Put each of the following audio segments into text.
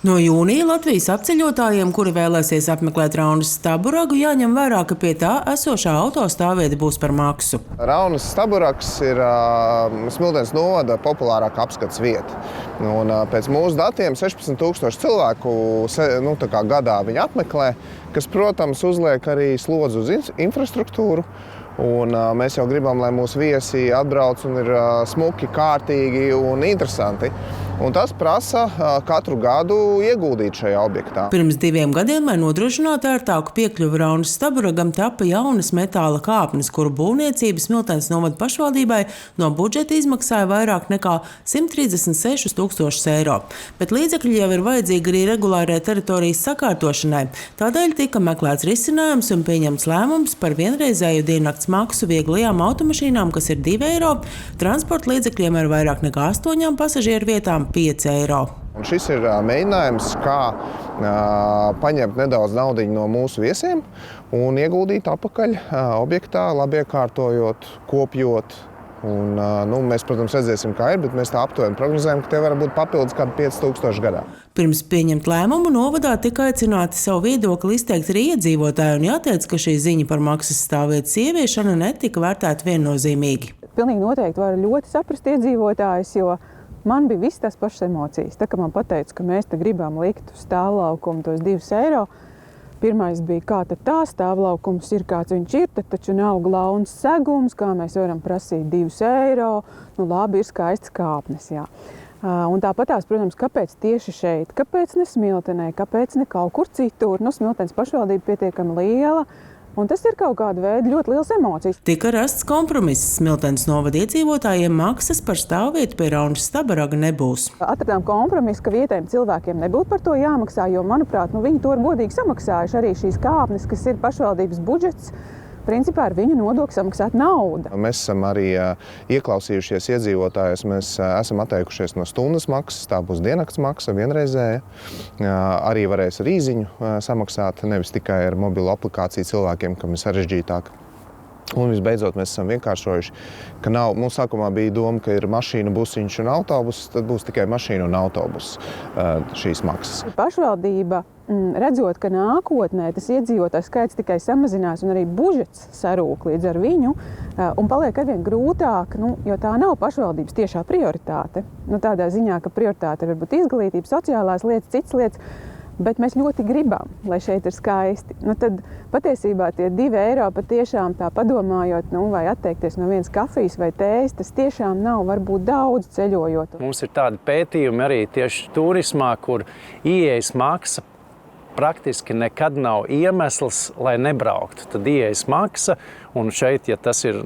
No jūnija Latvijas apceļotājiem, kuri vēlēsies apmeklēt Raunas Staburagu, jāņem vērā, ka pie tā esošā autostāvvieta būs par maksu. Raunas Staburags ir Smiltenes novada populārākā apskates vieta. Pēc mūsu datiem 16,000 cilvēku gadā viņi apmeklē, kas, protams, uzliek arī slodzi uz infrastruktūru. Mēs jau gribam, lai mūsu viesi atbrauc un ir smuki, kārtīgi un interesanti. Tas prasa katru gadu ieguldīt šajā objektā. Pirms 2 gadiem, lai nodrošinātu ērtāku piekļuvi Raunas Staburagam, tapa jaunas metāla kāpnes, kuru būvniecība Smiltenes novada pašvaldībai no budžeta izmaksāja vairāk nekā 136,000 eiro. Bet līdzekļi jau ir vajadzīgi arī regulārai teritorijas sakārtošanai. Tādēļ tika meklēts risinājums un pieņemts lēmums par vienreizēju diennakts maksu vieglajām automašīnām, kas ir 2 eiro, transporta līdzekļiem ar vairāk nekā 8 pasažieru vietām 5 eiro. Un šis ir mēģinājums, kā paņemt nedaudz naudiņu no mūsu viesiem un ieguldīt atpakaļ objektā, labi iekārtojot, kopjot. Mēs, protams, redzēsim, kā ir, bet mēs tā aptuveni prognozējam, ka te var būt papildus kādi 5,000 gadā. Pirms pieņemt lēmumu novadā tika aicināti savu viedokli izteikt arī iedzīvotāji, un jāteic, ka šī ziņa par maksas stāvvietas ieviešanu netika vērtēta viennozīmīgi. Pilnīgi noteikti var ļoti saprast iedzīvotājus, jo man bija viss tās pašas emocijas. Tā, ka man pateica, ka mēs te gribam likt uz stāvlaukumu tos 2 eiro. Pirmais bija, kā tad tā stāvlaukums ir, kāds viņš ir, tad taču nav glauns segums, kā mēs varam prasīt 2 eiro. Labi, ir skaistas kāpnes, jā. Un tāpatās, protams, kāpēc tieši šeit, kāpēc ne Smiltenē, kāpēc ne kaut kur citur. Smiltenes pašvaldība pietiekami liela. Un tas ir kaut kāda veida ļoti liels emocijas. Tika rasts kompromiss. Smiltenes novada iedzīvotājiem maksas par stāvvietu pie Raunas Staburaga nebūs. Atradām kompromisu, ka vietējiem cilvēkiem nebūtu par to jāmaksā, jo, manuprāt, viņi to ir godīgi samaksājuši. Arī šīs kāpnes, kas ir pašvaldības budžets, principā ar viņu nodokli samaksāt naudu. Mēs esam arī ieklausījušies iedzīvotājus, mēs esam atteikušies no stundas maksas, tā būs diennakts maksa, vienreizēja. Arī varēs ar īziņu samaksāt, nevis tikai ar mobilo aplikāciju cilvēkiem, kam ir sarežģītāk. Un visbeidzot, mēs esam vienkāršojuši, ka nav, mums sākumā bija doma, ka ir mašīna, busiņš un autobus, tad būs tikai mašīna un autobus šīs maksas. Pašvaldība, redzot, ka nākotnē tas iedzīvotājs skaits tikai samazinās un arī budžets sarūk līdz ar viņu un paliek arvien grūtāk, jo tā nav pašvaldības tiešā prioritāte. Tādā ziņā, ka prioritāte ir varbūt izglītība, sociālās lietas, citas lietas. Bet mēs ļoti gribam, lai šeit ir skaisti. Tad patiesībā tie 2 eiro patiešām tā padomājot, vai atteikties no vienas kafijas vai tējas, tas tiešām nav varbūt daudz ceļojot. Mums ir tādi pētījumi arī tieši turismā, kur ieejas maksa praktiski nekad nav iemesls, lai nebrauktu. Tad ieejas maksa, un šeit, ja tas ir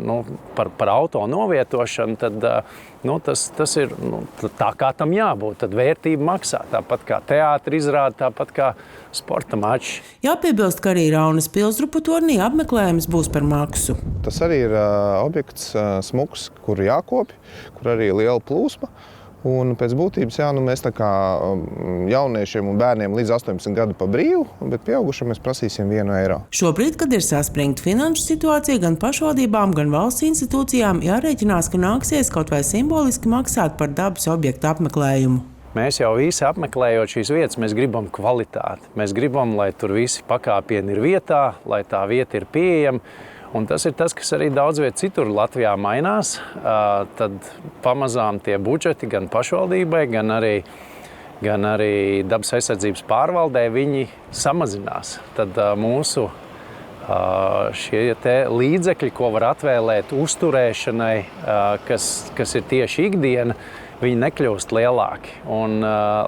par auto novietošanu, tad tas ir tā, kā tam jābūt. Tad vērtība maksā, tāpat kā teātra izrāde, tāpat kā sporta mači. Jāpiebilst, ka arī Raunas pilsdrupu turnī apmeklējums būs par maksu. Tas arī ir objekts smuks, kur jākopj, kur arī ir liela plūsma. Un pēc būtības, mēs tā kā jauniešiem un bērniem līdz 18 gadu pa brīvu, bet pieaugušiem mēs prasīsim 1 eiro. Šobrīd, kad ir saspringta finanšu situācija, gan pašvaldībām, gan valsts institūcijām jārēķinās, ka nāksies kaut vai simboliski maksāt par dabas objektu apmeklējumu. Mēs jau visi apmeklējot šīs vietas, mēs gribam kvalitāti. Mēs gribam, lai tur visi pakāpieni ir vietā, lai tā vieta ir pieejama. Un tas ir tas, kas arī daudz viet citur Latvijā mainās. Tad pamazām tie budžeti gan pašvaldībai, gan arī dabas aizsardzības pārvaldē viņi samazinās. Tad mūsu šie līdzekļi, ko var atvēlēt uzturēšanai, kas ir tieši ikdiena, viņi nekļūst lielāki. Un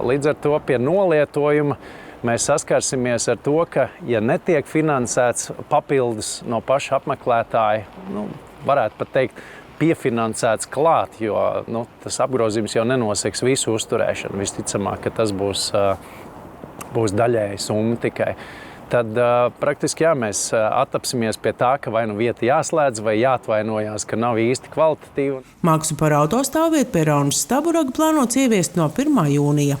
līdz ar to pie nolietojuma mēs saskarsimies ar to, ka, ja netiek finansēts papildus no paša apmeklētāja, varētu pat teikt, piefinansēts klāt, jo tas apgrozījums jau nenoseks visu uzturēšanu. Visticamāk, ka tas būs daļēji summa tikai. Tad praktiski mēs attapsimies pie tā, ka vai vieta jāslēdz, vai jāatvainojās, ka nav īsti kvalitatīva. Maksu par autostāvvietu pie Raunas Staburaga plānots ieviest no 1. jūnija.